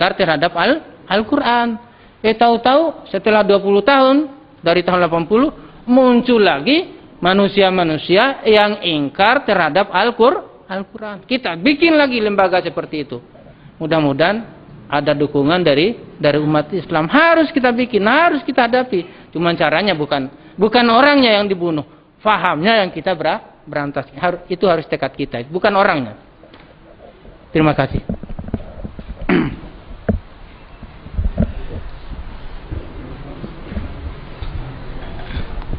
ingkar terhadap Al-Quran. Tahu-tahu setelah 20 tahun, dari tahun 80, muncul lagi manusia-manusia yang ingkar terhadap Al-Quran. Kita bikin lagi lembaga seperti itu. Mudah-mudahan ada dukungan dari umat Islam. Harus kita bikin, harus kita hadapi. Cuman caranya bukan orangnya yang dibunuh, fahamnya yang kita berantas. Itu harus tekad kita, bukan orangnya. Terima kasih.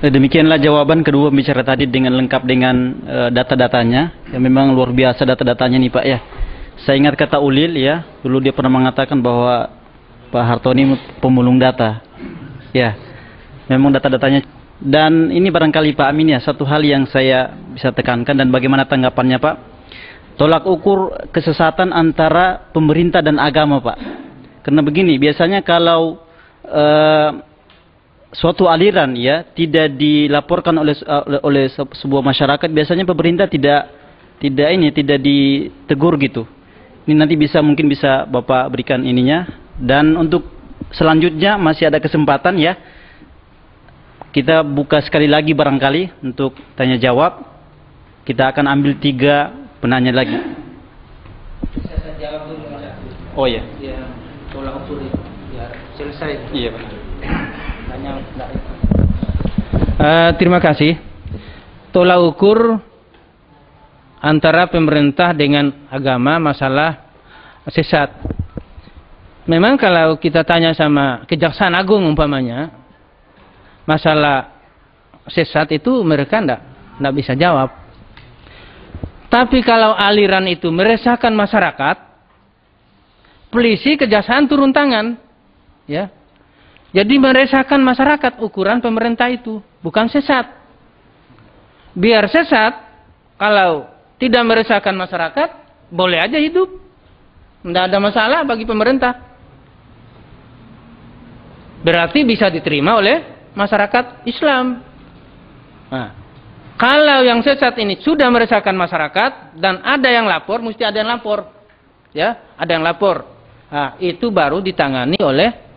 Demikianlah jawaban kedua pembicara tadi dengan lengkap dengan data-datanya. Yang memang luar biasa data-datanya nih Pak ya. Saya ingat kata Ulil ya, dulu dia pernah mengatakan bahwa Pak Harto ini pemulung data. Ya, memang data-datanya. Dan ini barangkali Pak Amin ya, satu hal yang saya bisa tekankan dan bagaimana tanggapannya Pak. Tolak ukur kesesatan antara pemerintah dan agama Pak. Karena begini, biasanya kalau suatu aliran ya tidak dilaporkan oleh sebuah masyarakat, biasanya pemerintah tidak ditegur gitu. Ini nanti mungkin bisa Bapak berikan ininya. Dan untuk selanjutnya masih ada kesempatan ya, kita buka sekali lagi barangkali untuk tanya jawab. Kita akan ambil 3 penanya lagi. Saya jawab dulu. Oh ya. Ya, tolak ukur ya selesai. Iya Pak. Terima kasih. Tolak ukur antara pemerintah dengan agama masalah sesat. Memang kalau kita tanya sama Kejaksaan Agung umpamanya, masalah sesat itu mereka enggak bisa jawab. Tapi kalau aliran itu meresahkan masyarakat, polisi kejaksaan turun tangan, ya. Jadi meresahkan masyarakat, ukuran pemerintah itu bukan sesat. Biar sesat, kalau tidak meresahkan masyarakat, boleh aja hidup. Tidak ada masalah bagi pemerintah. Berarti bisa diterima oleh masyarakat Islam. Nah, kalau yang sesat ini sudah meresahkan masyarakat dan ada yang lapor, mesti ada yang lapor. Ya, ada yang lapor. Nah, itu baru ditangani oleh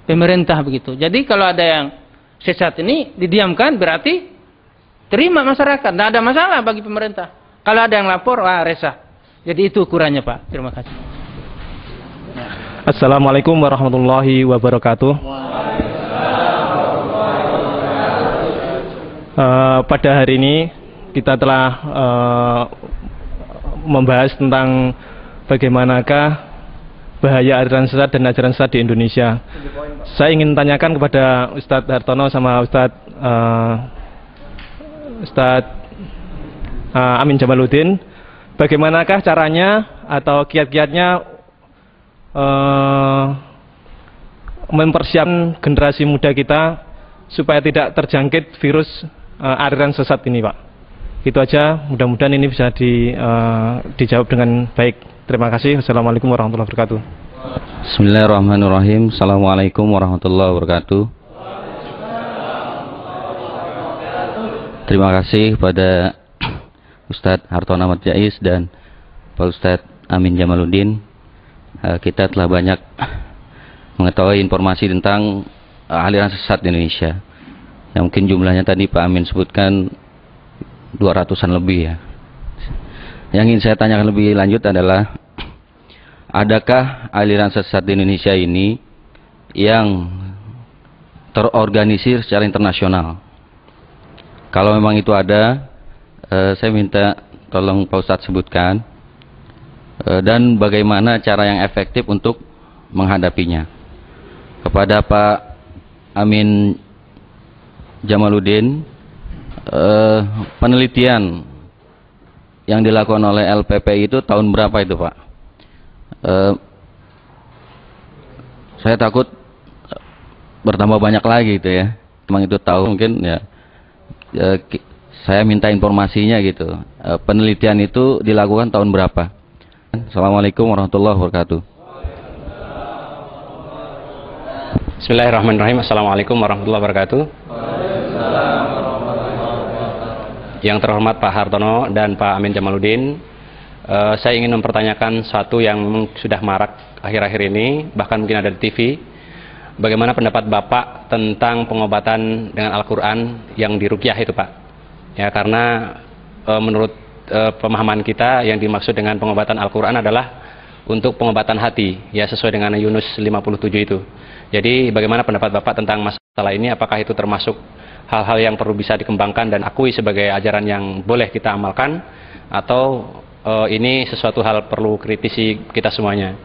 pemerintah begitu. Jadi kalau ada yang sesat ini didiamkan, berarti terima masyarakat. Tidak ada masalah bagi pemerintah. Kalau ada yang lapor, resah. Jadi itu ukurannya Pak. Terima kasih. Assalamualaikum warahmatullahi wabarakatuh. Pada hari ini kita telah membahas tentang bagaimanakah bahaya aliran sesat dan ajaran sesat di Indonesia. Saya ingin tanyakan kepada Ustadz Hartono sama Ustadz Amin Jamaluddin, bagaimanakah caranya atau kiat-kiatnya mempersiapkan generasi muda kita supaya tidak terjangkit virus aliran sesat ini Pak. Itu aja, mudah-mudahan ini bisa dijawab dengan baik. Terima kasih. Assalamualaikum warahmatullahi wabarakatuh. Bismillahirrahmanirrahim. Assalamualaikum warahmatullahi wabarakatuh. Terima kasih kepada Ustadz Hartono Ahmad Jais dan Pak Ustadz Amin Jamaluddin. Kita telah banyak mengetahui informasi tentang aliran sesat di Indonesia. Yang mungkin jumlahnya tadi Pak Amin sebutkan 200-an lebih ya. Yang ingin saya tanyakan lebih lanjut adalah, adakah aliran sesat di Indonesia ini yang terorganisir secara internasional? Kalau memang itu ada, saya minta tolong Pak Ustadz sebutkan, dan bagaimana cara yang efektif untuk menghadapinya. Kepada Pak Amin Jamaluddin, penelitian yang dilakukan oleh LPPI itu tahun berapa itu Pak? Saya takut bertambah banyak lagi gitu ya. Memang itu tahu mungkin ya, saya minta informasinya gitu. Penelitian itu dilakukan tahun berapa? Assalamualaikum warahmatullahi wabarakatuh. Bismillahirrahmanirrahim. Assalamualaikum warahmatullahi wabarakatuh. Yang terhormat Pak Hartono dan Pak Amin Jamaluddin, Saya ingin mempertanyakan satu yang sudah marak akhir-akhir ini, bahkan mungkin ada di TV. Bagaimana pendapat Bapak tentang pengobatan dengan Al-Quran yang diruqyah itu, Pak? Ya, karena menurut pemahaman kita yang dimaksud dengan pengobatan Al-Quran adalah untuk pengobatan hati, ya sesuai dengan Yunus 57 itu. Jadi bagaimana pendapat Bapak tentang masalah ini? Apakah itu termasuk hal-hal yang perlu bisa dikembangkan dan akui sebagai ajaran yang boleh kita amalkan, atau ini sesuatu hal perlu kritisi kita semuanya?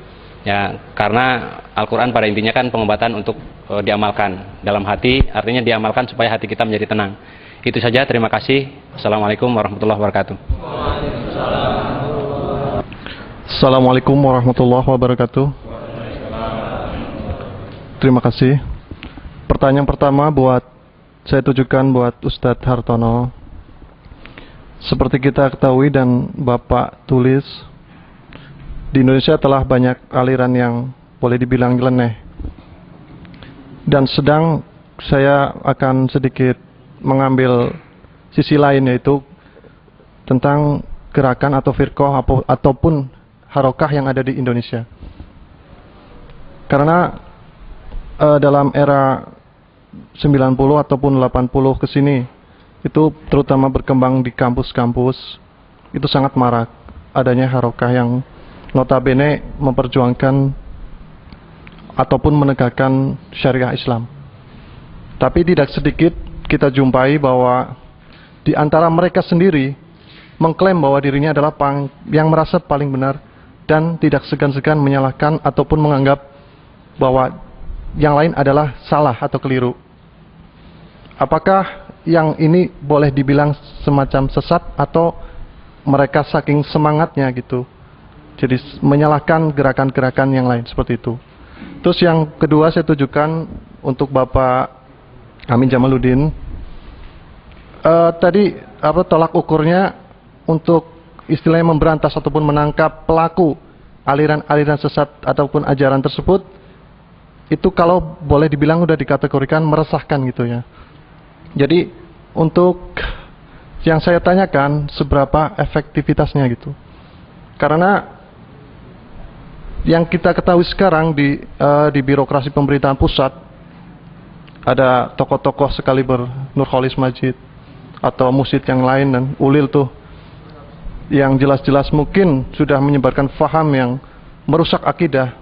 Ya, karena Al-Quran pada intinya kan pengobatan untuk diamalkan dalam hati, artinya diamalkan supaya hati kita menjadi tenang. Itu saja, terima kasih. Assalamualaikum warahmatullahi wabarakatuh. Assalamualaikum warahmatullahi wabarakatuh. Terima kasih. Pertanyaan pertama saya tujukan buat Ustadz Hartono. Seperti kita ketahui dan Bapak tulis, di Indonesia telah banyak aliran yang boleh dibilang nyeleneh. Dan sedang saya akan sedikit mengambil sisi lain, yaitu tentang gerakan atau firqah ataupun harokah yang ada di Indonesia. Karena dalam era 90 ataupun 80 ke sini, itu terutama berkembang di kampus-kampus, itu sangat marak adanya harokah yang notabene memperjuangkan ataupun menegakkan syariah Islam. Tapi tidak sedikit kita jumpai bahwa di antara mereka sendiri mengklaim bahwa dirinya adalah yang merasa paling benar dan tidak segan-segan menyalahkan ataupun menganggap bahwa yang lain adalah salah atau keliru. Apakah yang ini boleh dibilang semacam sesat, atau mereka saking semangatnya gitu, jadi menyalahkan gerakan-gerakan yang lain seperti itu? Terus yang kedua saya tujukan untuk Bapak Amin Jamaluddin. Tadi tolak ukurnya untuk istilahnya memberantas ataupun menangkap pelaku aliran-aliran sesat ataupun ajaran tersebut, itu kalau boleh dibilang udah dikategorikan meresahkan gitu ya. Jadi untuk yang saya tanyakan, seberapa efektivitasnya gitu? Karena yang kita ketahui sekarang di birokrasi pemerintahan pusat, ada tokoh-tokoh sekaliber Nurholis Majid atau Musid yang lain dan Ulil tuh, yang jelas-jelas mungkin sudah menyebarkan faham yang merusak akidah.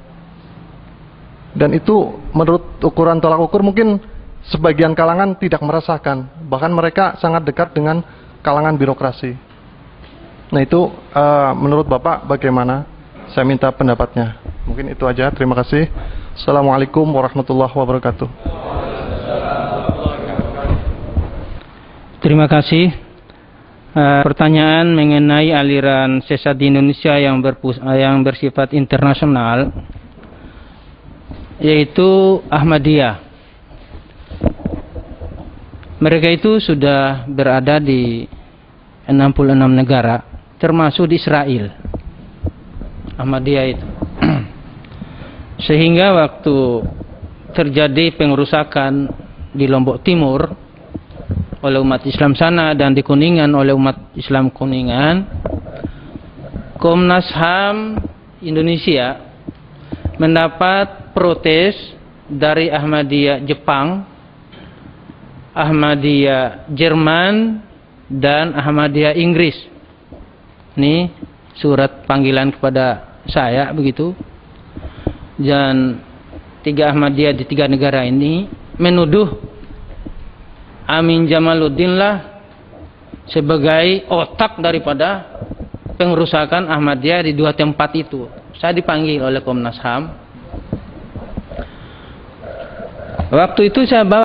Dan itu menurut ukuran tolak ukur mungkin sebagian kalangan tidak merasakan, bahkan mereka sangat dekat dengan kalangan birokrasi. Nah itu menurut Bapak bagaimana? Saya minta pendapatnya. Mungkin itu aja, terima kasih. Assalamualaikum warahmatullahi wabarakatuh. Terima kasih. Pertanyaan mengenai aliran sesat di Indonesia yang bersifat internasional, yaitu Ahmadiyah. Mereka itu sudah berada di 66 negara, termasuk di Israel. Ahmadiyah itu. Sehingga waktu terjadi pengerusakan di Lombok Timur oleh umat Islam sana dan di Kuningan oleh umat Islam Kuningan, Komnas HAM Indonesia mendapat protes dari Ahmadiyah Jepang, Ahmadiyah Jerman, dan Ahmadiyah Inggris. Ini surat panggilan kepada saya begitu. Dan 3 Ahmadiyah di 3 negara ini menuduh Amin Jamaluddin lah sebagai otak daripada pengerusakan Ahmadiyah di 2 tempat itu. Saya dipanggil oleh Komnas HAM. Waktu itu saya bawa